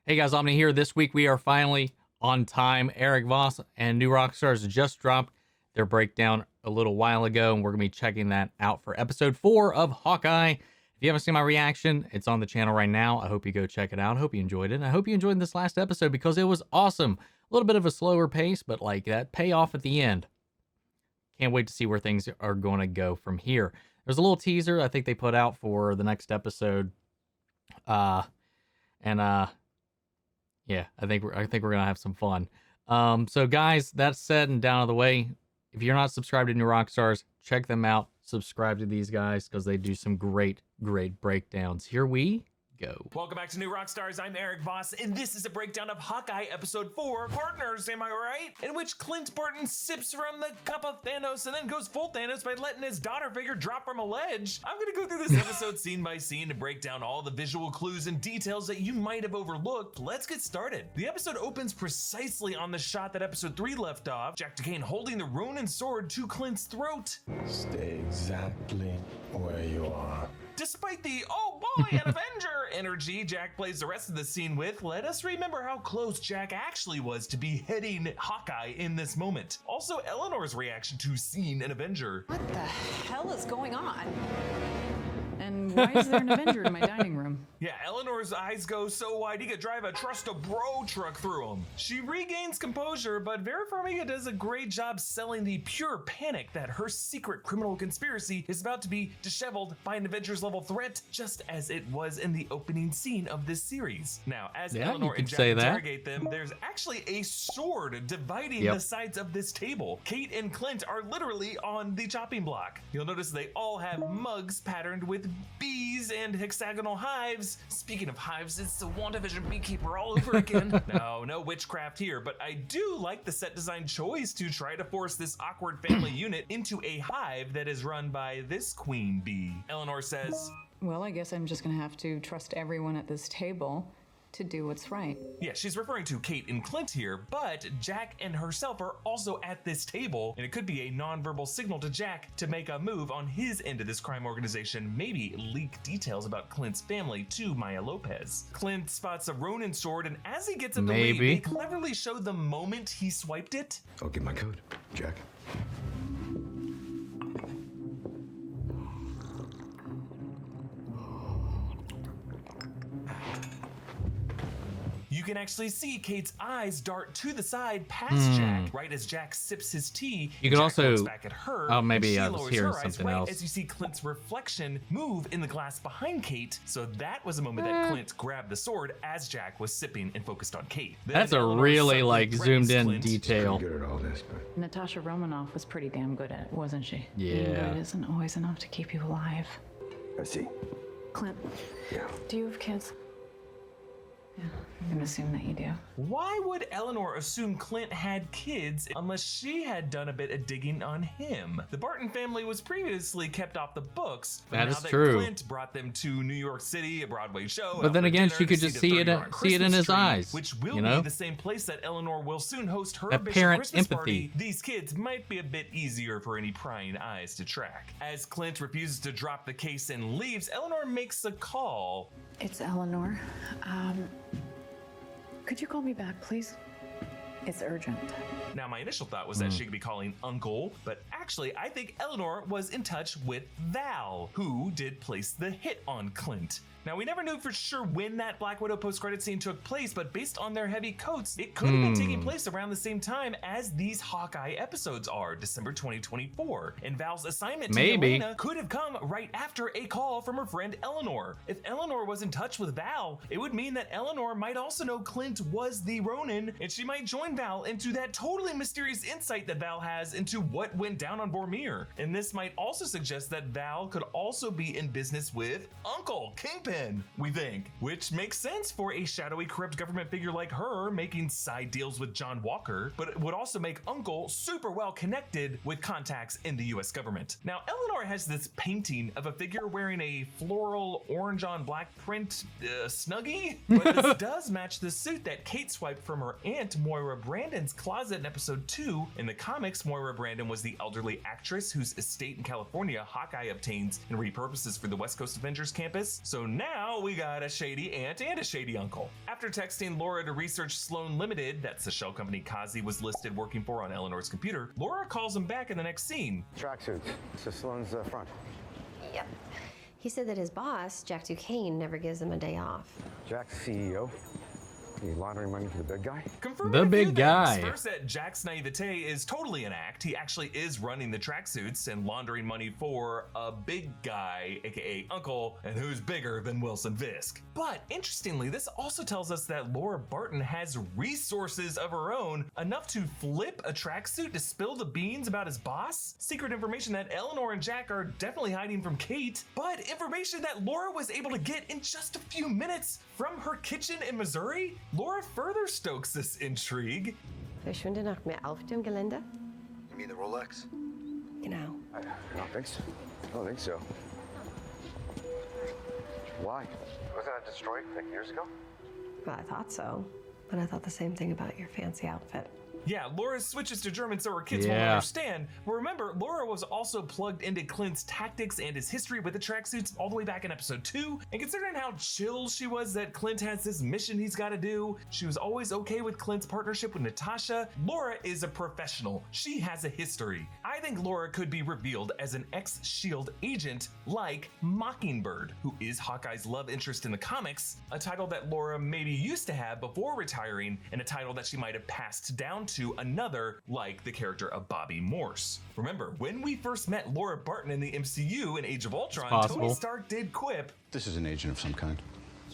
Hey guys, Omni here. This week we are finally on time. Eric Voss and New Rockstars just dropped their breakdown a little while ago, and we're going to be checking that out for episode 4 of Hawkeye. If you haven't seen my reaction, it's on the channel right now. I hope you go check it out. I hope you enjoyed it. I hope you enjoyed this last episode because it was awesome. A little bit of a slower pace, but like that payoff at the end. Can't wait to see where things are going to go from here. There's a little teaser I think they put out for the next episode. Yeah, I think we're gonna have some fun. So guys, that said and down out of the way, if you're not subscribed to New Rockstars, check them out. Subscribe to these guys because they do some great breakdowns. Here we go. Welcome back to New Rockstars. I'm Eric Voss, and this is a breakdown of Hawkeye episode 4, Partners, am I right? In which Clint Barton sips from the cup of Thanos and then goes full Thanos by letting his daughter figure drop from a ledge. I'm gonna go through this episode scene by scene to break down all the visual clues and details that you might have overlooked. Let's get started. The episode opens precisely on the shot that episode 3 left off, Jack DeCane holding the Ronin sword to Clint's throat. Stay exactly where you are. Despite the, oh boy, an Avenger energy Jack plays the rest of the scene with, let us remember how close Jack actually was to beheading Hawkeye in this moment. Also, Eleanor's reaction to seeing an Avenger. What the hell is going on? And why is there an Avenger in my dining room? Yeah, Eleanor's eyes go so wide he could drive a Trust a Bro truck through them. She regains composure, but Vera Farmiga does a great job selling the pure panic that her secret criminal conspiracy is about to be disheveled by an Avengers level threat, just as it was in the opening scene of this series. Now, as Eleanor and Jack interrogate them, there's actually a sword dividing the sides of this table. Kate and Clint are literally on the chopping block. You'll notice they all have mugs patterned with bees and hexagonal hives. Speaking of hives, it's the WandaVision beekeeper all over again. No witchcraft here, but I do like the set design choice to try to force this awkward family unit into a hive that is run by this queen bee. Eleanor says, Well, I guess I'm just gonna have to trust everyone at this table to do what's right. Yeah, she's referring to Kate and Clint here, but Jack and herself are also at this table, and it could be a nonverbal signal to Jack to make a move on his end of this crime organization, maybe leak details about Clint's family to Maya Lopez. Clint spots a Ronin sword, and as he gets up to leave, they cleverly show the moment he swiped it. I'll get my code, Jack. You can actually see Kate's eyes dart to the side past Jack, right as Jack sips his tea. You can Jack also looks back at her. Oh, maybe I was lowers hearing her eyes something right else. as you see Clint's reflection move in the glass behind Kate. So that was a moment that Clint grabbed the sword as Jack was sipping and focused on Kate. Then That's a Eleanor really suddenly like threatens zoomed in Clint. detail. Good at all this, but Natasha Romanoff was pretty damn good at it, wasn't she? Yeah. Being good isn't always enough to keep you alive. I see. Clint, Yeah. do you have kids? Yeah, I'm gonna assume that you do. Why would Eleanor assume Clint had kids unless she had done a bit of digging on him? The Barton family was previously kept off the books, but That now is that true. Clint brought them to New York City, a Broadway show. But out then for again, dinner she to could just see it the in 30-yard his Christmas tree, eyes, which will you know? be the same place that Eleanor will soon host her That Bishop parent Christmas empathy. party. These kids might be a bit easier for any prying eyes to track. As Clint refuses to drop the case and leaves, Eleanor makes a call. It's Eleanor. Could you call me back, please? It's urgent. Now, my initial thought was that she could be calling Uncle, but actually, I think Eleanor was in touch with Val, who did place the hit on Clint. Now, we never knew for sure when that Black Widow post-credit scene took place, but based on their heavy coats, it could have been taking place around the same time as these Hawkeye episodes are, December 2024. And Val's assignment to Yelena could have come right after a call from her friend Eleanor. If Eleanor was in touch with Val, it would mean that Eleanor might also know Clint was the Ronin, and she might join Val into that totally mysterious insight that Val has into what went down on Vormir. And this might also suggest that Val could also be in business with Uncle Kingpin, we think, which makes sense for a shadowy, corrupt government figure like her making side deals with John Walker, but it would also make Uncle super well connected with contacts in the US government. Now, Eleanor has this painting of a figure wearing a floral orange on black print snuggie, but this does match the suit that Kate swiped from her aunt Moira Brandon's closet in episode 2. In the comics, Moira Brandon was the elderly actress whose estate in California Hawkeye obtains and repurposes for the West Coast Avengers campus. So now we got a shady aunt and a shady uncle. After texting Laura to research Sloan Limited, that's the shell company Kazi was listed working for on Eleanor's computer, Laura calls him back in the next scene. Tracksuits. So Sloan's front. Yep. He said that his boss, Jack Duquesne, never gives him a day off. Jack's CEO. You laundering money for the big guy? Confirming The a few big things. guy. First, that Jack's naivete is totally an act. He actually is running the tracksuits and laundering money for a big guy, aka Uncle, and who's bigger than Wilson Fisk. But interestingly, this also tells us that Laura Barton has resources of her own, enough to flip a tracksuit to spill the beans about his boss. Secret information that Eleanor and Jack are definitely hiding from Kate, but information that Laura was able to get in just a few minutes from her kitchen in Missouri. Laura further stokes this intrigue. Verschwinde nach mehr auf dem Gelände? You mean the Rolex? Genau. I don't think so. I don't think so. Why? Wasn't that destroyed like years ago? Well, I thought so. But I thought the same thing about your fancy outfit. Yeah, Laura switches to German so her kids won't understand. But remember, Laura was also plugged into Clint's tactics and his history with the tracksuits all the way back in episode 2. And considering how chill she was that Clint has this mission he's got to do, she was always okay with Clint's partnership with Natasha. Laura is a professional. She has a history. I think Laura could be revealed as an ex-SHIELD agent like Mockingbird, who is Hawkeye's love interest in the comics, a title that Laura maybe used to have before retiring, and a title that she might have passed down to another, like the character of Bobby Morse. Remember, when we first met Laura Barton in the MCU in Age of Ultron, Tony Stark did quip, This is an agent of some kind.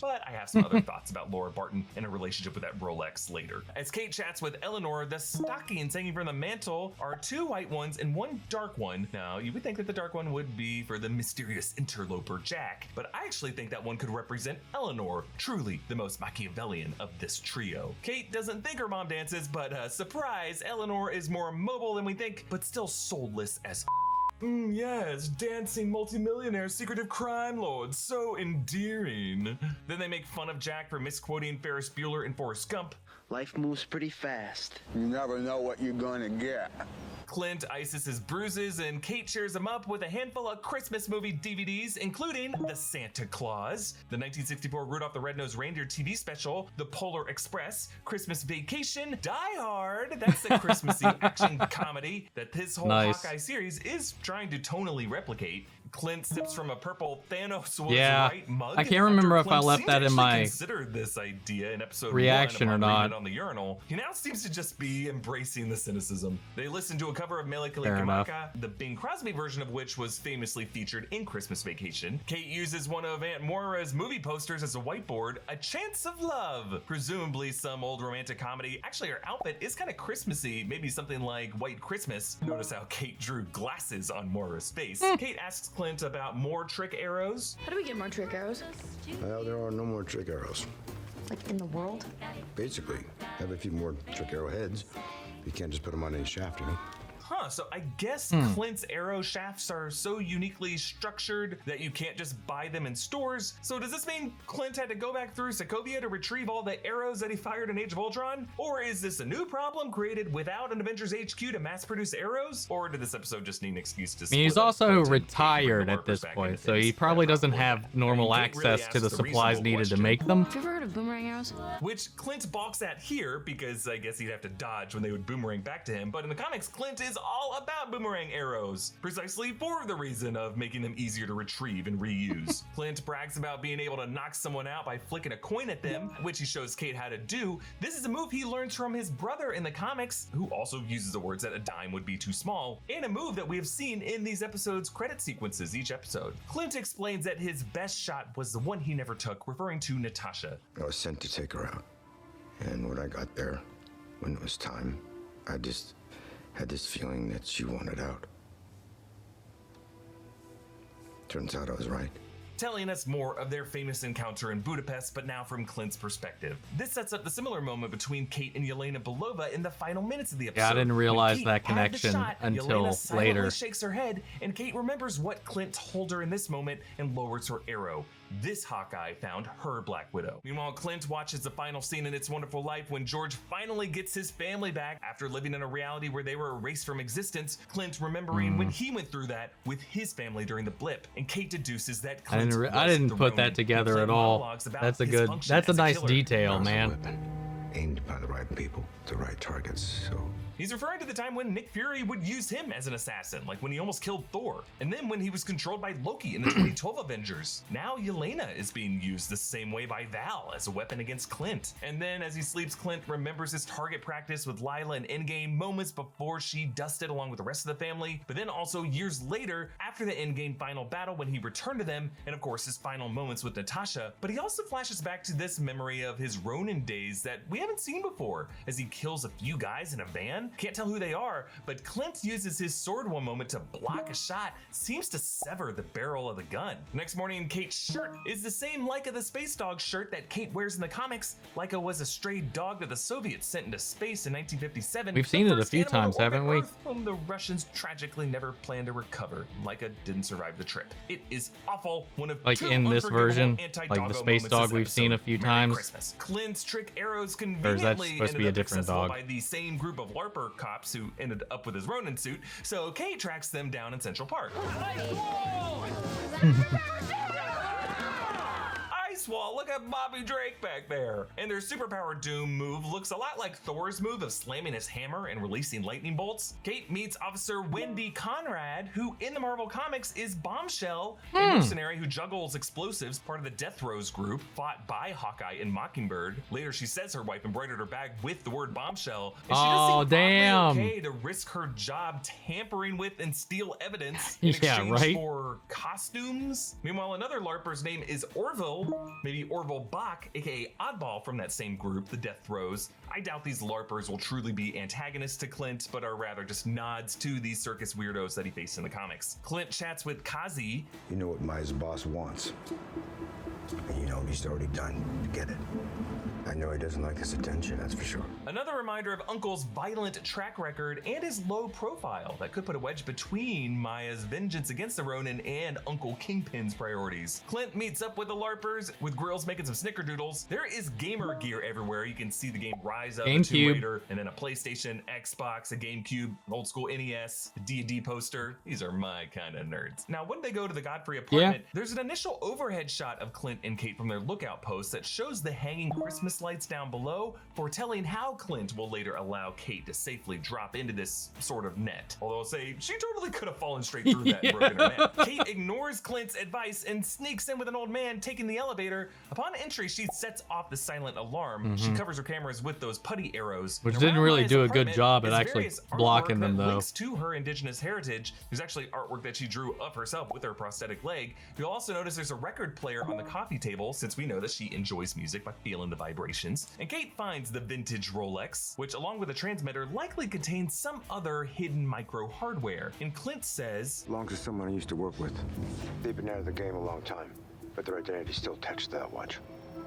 but I have some other thoughts about Laura Barton and her relationship with that Rolex later. As Kate chats with Eleanor, the stockings hanging from the mantle are 2 white ones and 1 dark one. Now, you would think that the dark one would be for the mysterious interloper Jack, but I actually think that one could represent Eleanor, truly the most Machiavellian of this trio. Kate doesn't think her mom dances, but surprise, Eleanor is more mobile than we think, but still soulless as yes, dancing multimillionaire, secretive crime lord, so endearing. Then they make fun of Jack for misquoting Ferris Bueller in Forrest Gump. Life moves pretty fast. You never know what you're gonna get. Clint ices his bruises, and Kate cheers him up with a handful of Christmas movie DVDs, including The Santa Claus, the 1964 Rudolph the Red-Nosed Reindeer TV special, The Polar Express, Christmas Vacation, Die Hard, that's the Christmassy action comedy that this whole Hawkeye series is trying to tonally replicate. Clint sips from a purple Thanos was right mug. I can't remember if I Clint left that in my considered this idea in episode reaction 1 or not. on the urinal. He now seems to just be embracing the cynicism. They listen to a cover of Mele Fair enough. Kalikimaka, the Bing Crosby version of which was famously featured in Christmas Vacation. Kate uses one of Aunt Moira's movie posters as a whiteboard, A Chance of Love, presumably some old romantic comedy. Actually, her outfit is kind of Christmassy, maybe something like White Christmas. Notice how Kate drew glasses on Moira's face. Kate asks Clint about more trick arrows. How do we get more trick arrows? Well, there are no more trick arrows. Like in the world? Basically, have a few more trick arrow heads. You can't just put them on any shaft, you know? Huh, so I guess Clint's arrow shafts are so uniquely structured that you can't just buy them in stores. So does this mean Clint had to go back through Sokovia to retrieve all the arrows that he fired in Age of Ultron? Or is this a new problem created without an Avengers HQ to mass produce arrows? Or did this episode just need an excuse to I mean, he's split up also Clint and retired bring at this back point, into so he things? probably doesn't have normal Kate really access to the asks a supplies reasonable needed to question. make them. Have you ever heard of boomerang arrows? Which Clint balks at here because I guess he'd have to dodge when they would boomerang back to him. But in the comics, Clint is all about boomerang arrows, precisely for the reason of making them easier to retrieve and reuse. Clint brags about being able to knock someone out by flicking a coin at them, which he shows Kate how to do. This is a move he learns from his brother in the comics, who also uses the words that a dime would be too small, and a move that we have seen in these episodes' credit sequences each episode. Clint explains that his best shot was the one he never took, referring to Natasha. I was sent to take her out. And when I got there, when it was time, I just had this feeling that she wanted out. Turns out I was right. telling us more of their famous encounter in Budapest, but now from Clint's perspective. This sets up the similar moment between Kate and Yelena Belova in the final minutes of the episode. Yeah, I didn't realize When Kate that had the connection shot, until Yelena silently later. shakes her head, and Kate remembers what Clint told her in this moment and lowers her arrow. This Hawkeye found her Black Widow. Meanwhile, Clint watches the final scene in It's Wonderful Life when George finally gets his family back after living in a reality where they were erased from existence. Clint remembering when he went through that with his family during the blip, and Kate deduces that Clint I didn't put that together at all. That's a nice detail, man. Aimed by the right people, the right targets, so... He's referring to the time when Nick Fury would use him as an assassin, like when he almost killed Thor, and then when he was controlled by Loki in the 2012 Avengers. Now Yelena is being used the same way by Val as a weapon against Clint. And then as he sleeps, Clint remembers his target practice with Lila in Endgame moments before she dusted along with the rest of the family, but then also years later after the Endgame final battle when he returned to them, and of course his final moments with Natasha. But he also flashes back to this memory of his Ronin days that we haven't seen before, as he kills a few guys in a van. Can't tell who they are, but Clint uses his sword one moment to block a shot, seems to sever the barrel of the gun. Next morning, Kate's shirt is the same Laika the Space Dog shirt that Kate wears in the comics. Laika was a stray dog that the Soviets sent into space in 1957. We've seen it a few times, haven't we? Whom the Russians tragically never planned to recover. Laika didn't survive the trip. It is awful. One of Like two in this unforgivable version, anti-doggo like the space moments dog this we've seen a episode. few Merry times. Christmas. Clint's trick arrows Or is that conveniently supposed to be a ended up different accessible dog? by the same group of LARPer cops who ended up with his Ronin suit, so Kate tracks them down in Central Park. Ice Wall, look at Bobby Drake back there. And their superpower Doom move looks a lot like Thor's move of slamming his hammer and releasing lightning bolts. Kate meets Officer Wendy Conrad, who in the Marvel Comics is Bombshell, a mercenary who juggles explosives, part of the Death Throes group, fought by Hawkeye and Mockingbird. Later, she says her wife embroidered her bag with the word Bombshell. And she does seem damn. oddly okay to risk her job tampering with and steal evidence in Yeah, exchange right? for costumes. Meanwhile, another LARPer's name is Orville, maybe Orville Bach, aka Oddball from that same group, the Death Throes. I doubt these LARPers will truly be antagonists to Clint, but are rather just nods to these circus weirdos that he faced in the comics. Clint chats with Kazi. You know what Maya's boss wants. And you know what he's already done to get it. I know he doesn't like this attention, that's for sure. Another reminder of Uncle's violent track record and his low profile that could put a wedge between Maya's vengeance against the Ronin and Uncle Kingpin's priorities. Clint meets up with the LARPers, with Grills making some snickerdoodles. There is gamer gear everywhere. You can see the game Rise Up, a Tomb GameCube. Raider, and then a PlayStation, Xbox, a GameCube, an old school NES, a D&D poster. These are my kind of nerds. Now, when they go to the Godfrey apartment, there's an initial overhead shot of Clint and Kate from their lookout post that shows the hanging Christmas lights down below, foretelling how Clint will later allow Kate to safely drop into this sort of net. Although I'll say she totally could have fallen straight through that and broken her neck. Kate ignores Clint's advice and sneaks in with an old man taking the elevator. Upon entry, she sets off the silent alarm. She covers her cameras with those putty arrows. Which And didn't around really Maya's do a good apartment job at is actually various blocking artwork them, that though. links to her indigenous heritage. There's actually artwork that she drew of herself with her prosthetic leg. You'll also notice there's a record player on the coffee table, since we know that she enjoys music by feeling the vibrations. And Kate finds the vintage Rolex, which along with a transmitter likely contains some other hidden micro hardware. And Clint says, Belongs to someone I used to work with. They've been out of the game a long time, but their identity's still attached to that watch.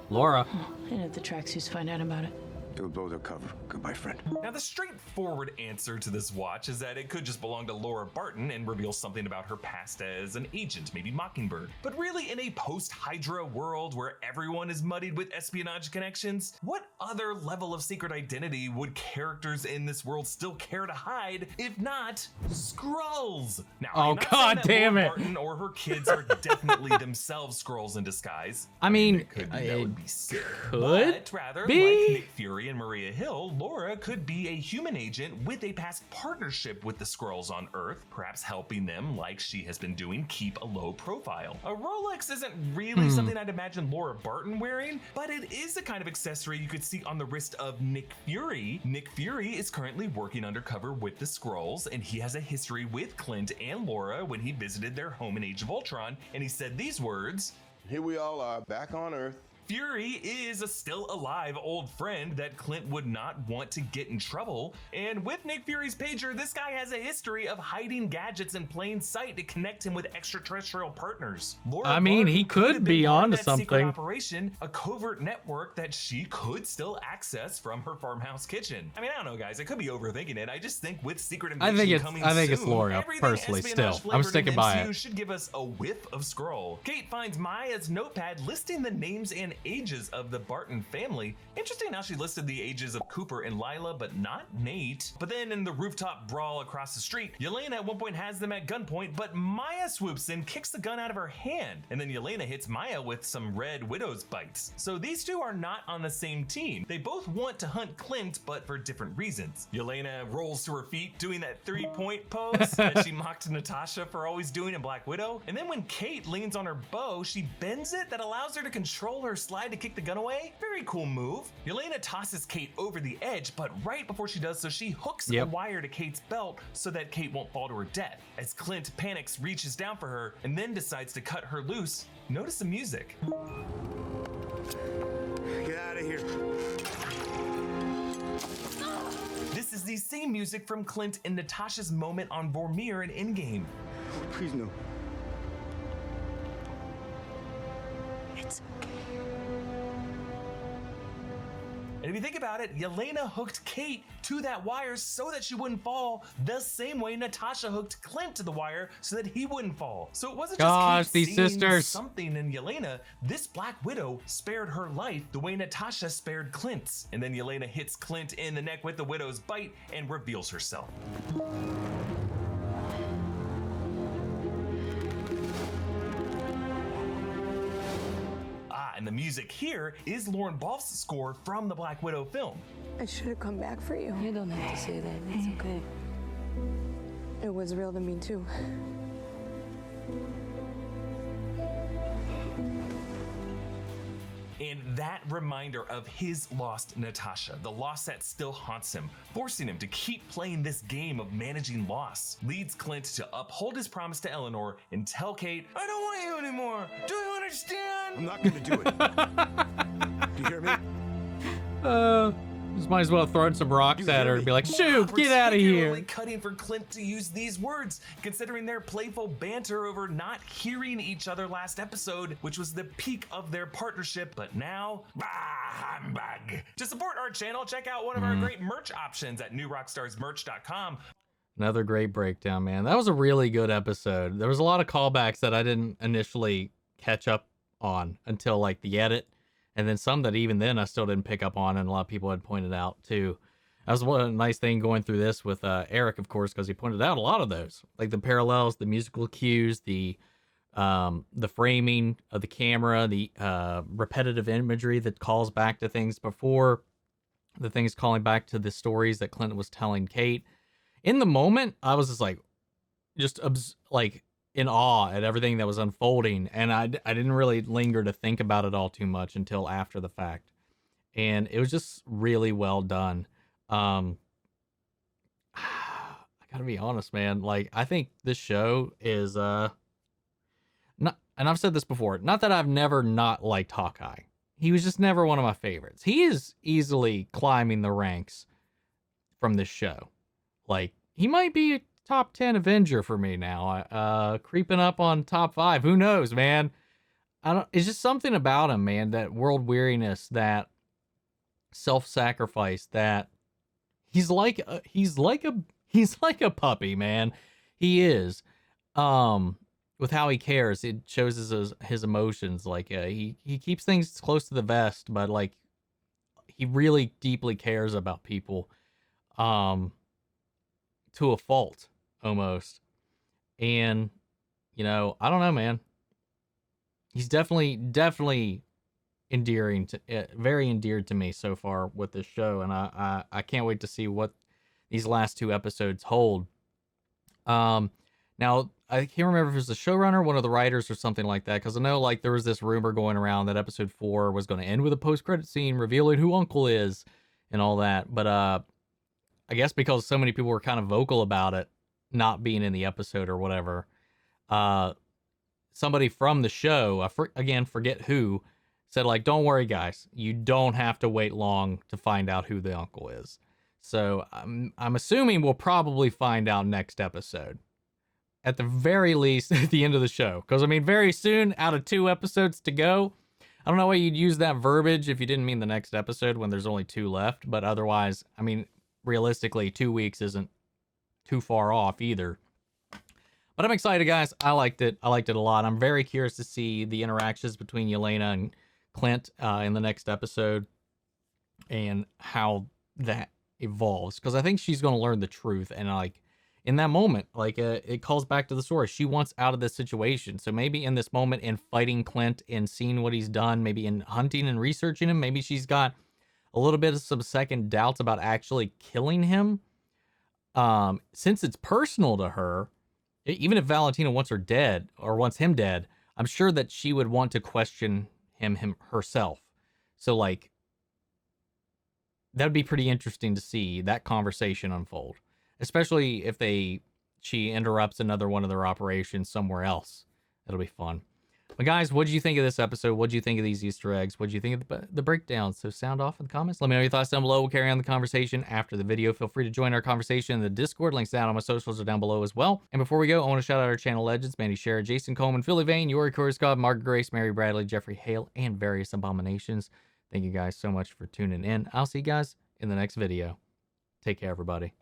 Laura. And if the tracksuits find out about it. It would blow their cover. Goodbye, friend. now the straightforward answer to this watch is that it could just belong to Laura Barton and reveal something about her past as an agent, maybe Mockingbird. But really, in a post-Hydra world where everyone is muddied with espionage connections, what other level of secret identity would characters in this world still care to hide, if not Skrulls? Now, Oh, I'm not God saying that damn Laura it. Barton or her kids are definitely themselves Skrulls in disguise. I mean, it could be, that would be sick. could But rather, be. like Nick Fury and Maria Hill, Laura could be a human agent with a past partnership with the Skrulls on Earth, perhaps helping them, like she has been doing, keep a low profile. A Rolex isn't really something I'd imagine Laura Barton wearing, but it is the kind of accessory you could see on the wrist of Nick Fury. Nick Fury is currently working undercover with the Skrulls, and he has a history with Clint and Laura when he visited their home in Age of Ultron, and he said these words. Here we all are, back on Earth, Fury is a still alive old friend that Clint would not want to get in trouble. And with Nick Fury's pager, this guy has a history of hiding gadgets in plain sight to connect him with extraterrestrial partners. Laura I mean, Clark he could have could been be part of onto that secret something. operation, a covert network that she could still access from her farmhouse kitchen. I mean, I don't know, guys. I could be overthinking it. I just think with Secret I Invasion think coming it's soon, Laura, everything personally, espionage still. I'm flavored in sticking by MCU it. should give us a whiff of Skrull. Kate finds Maya's notepad listing the names and ages of the Barton family. Interesting how she listed the ages of Cooper and Lila, but not Nate. But then in the rooftop brawl across the street, Yelena at one point has them at gunpoint, but Maya swoops in, kicks the gun out of her hand, and then Yelena hits Maya with some red widow's bites. So these two are not on the same team. They both want to hunt Clint, but for different reasons. Yelena rolls to her feet, doing that 3-point pose that she mocked Natasha for always doing in Black Widow. And then when Kate leans on her bow, she bends it that allows her to control her slide to kick the gun away. Very cool move. Yelena tosses Kate over the edge, but right before she does so, she hooks a wire to Kate's belt so that Kate won't fall to her death. As Clint panics, reaches down for her, and then decides to cut her loose, notice the music. Get out of here. This is the same music from Clint and Natasha's moment on Vormir in Endgame. Please no. It's okay. And if you think about it, Yelena hooked Kate to that wire so that she wouldn't fall, the same way Natasha hooked Clint to the wire so that he wouldn't fall. So it wasn't Gosh, just Kate these seeing sisters. something in Yelena. This Black Widow spared her life the way Natasha spared Clint's. And then Yelena hits Clint in the neck with the Widow's bite and reveals herself. And the music here is Lauren Balfe's score from the Black Widow film. I should have come back for you. You don't have to say that. It's okay. It was real to me too. And that reminder of his lost Natasha, the loss that still haunts him, forcing him to keep playing this game of managing loss, leads Clint to uphold his promise to Eleanor and tell Kate, I don't want you anymore. Do you understand? I'm not going to do it. Do you hear me? Just might as well throw some rocks at her and be like, shoot, get out of here. Particularly cutting for Clint to use these words, considering their playful banter over not hearing each other last episode, which was the peak of their partnership, but now, bah, humbug. To support our channel, check out one of our great merch options at newrockstarsmerch.com. Another great breakdown, man. That was a really good episode. There was a lot of callbacks that I didn't initially catch up on until like the edit. And then some that even then I still didn't pick up on, and a lot of people had pointed out too. That was one nice thing going through this with Eric, of course, because he pointed out a lot of those, like the parallels, the musical cues, the framing of the camera, the repetitive imagery that calls back to things before, the things calling back to the stories that Clinton was telling Kate. In the moment, I was just like in awe at everything that was unfolding, and I didn't really linger to think about it all too much until after the fact, and it was just really well done. I gotta be honest, man, like I think this show is not, and I've said this before, not that I've never not liked Hawkeye. He was just never one of my favorites. He is easily climbing the ranks from this show. Like, he might be a top 10 Avenger for me now. Creeping up on top 5. Who knows, man? It's just something about him, man. That world weariness, that self-sacrifice, that he's like a puppy, man. He is. With how he cares, it shows his emotions. Like he keeps things close to the vest, but like he really deeply cares about people. To a fault, almost. And, you know, I don't know, man. He's definitely endearing very endeared to me so far with this show, and I can't wait to see what these last 2 episodes hold. Now, I can't remember if it was the showrunner, one of the writers, or something like that, because I know like there was this rumor going around that episode 4 was going to end with a post-credit scene revealing who Uncle is and all that, but I guess because so many people were kind of vocal about it not being in the episode or whatever, somebody from the show, forget who, said, like, don't worry, guys. You don't have to wait long to find out who the uncle is. So I'm assuming we'll probably find out next episode. At the very least, at the end of the show. Because, I mean, very soon, out of 2 episodes to go, I don't know why you'd use that verbiage if you didn't mean the next episode when there's only 2 left. But otherwise, I mean, realistically, 2 weeks isn't too far off either. But I'm excited, guys. I liked it. I liked it a lot. I'm very curious to see the interactions between Yelena and Clint in the next episode and how that evolves. Because I think she's going to learn the truth. And, like, in that moment, like, it calls back to the story. She wants out of this situation. So maybe in this moment, in fighting Clint and seeing what he's done, maybe in hunting and researching him, maybe she's got a little bit of some second doubts about actually killing him. Since it's personal to her, even if Valentina wants her dead or wants him dead, I'm sure that she would want to question him herself. So, like, that'd be pretty interesting to see that conversation unfold. Especially if she interrupts another one of their operations somewhere else. It'll be fun. But guys, what did you think of this episode? What did you think of these Easter eggs? What did you think of the breakdown? So sound off in the comments. Let me know your thoughts down below. We'll carry on the conversation after the video. Feel free to join our conversation in the Discord. Links down on my socials are down below as well. And before we go, I want to shout out our channel legends, Mandy Shara, Jason Coleman, Philly Vane, Yori Korscott, Margaret Grace, Mary Bradley, Jeffrey Hale, and various abominations. Thank you guys so much for tuning in. I'll see you guys in the next video. Take care, everybody.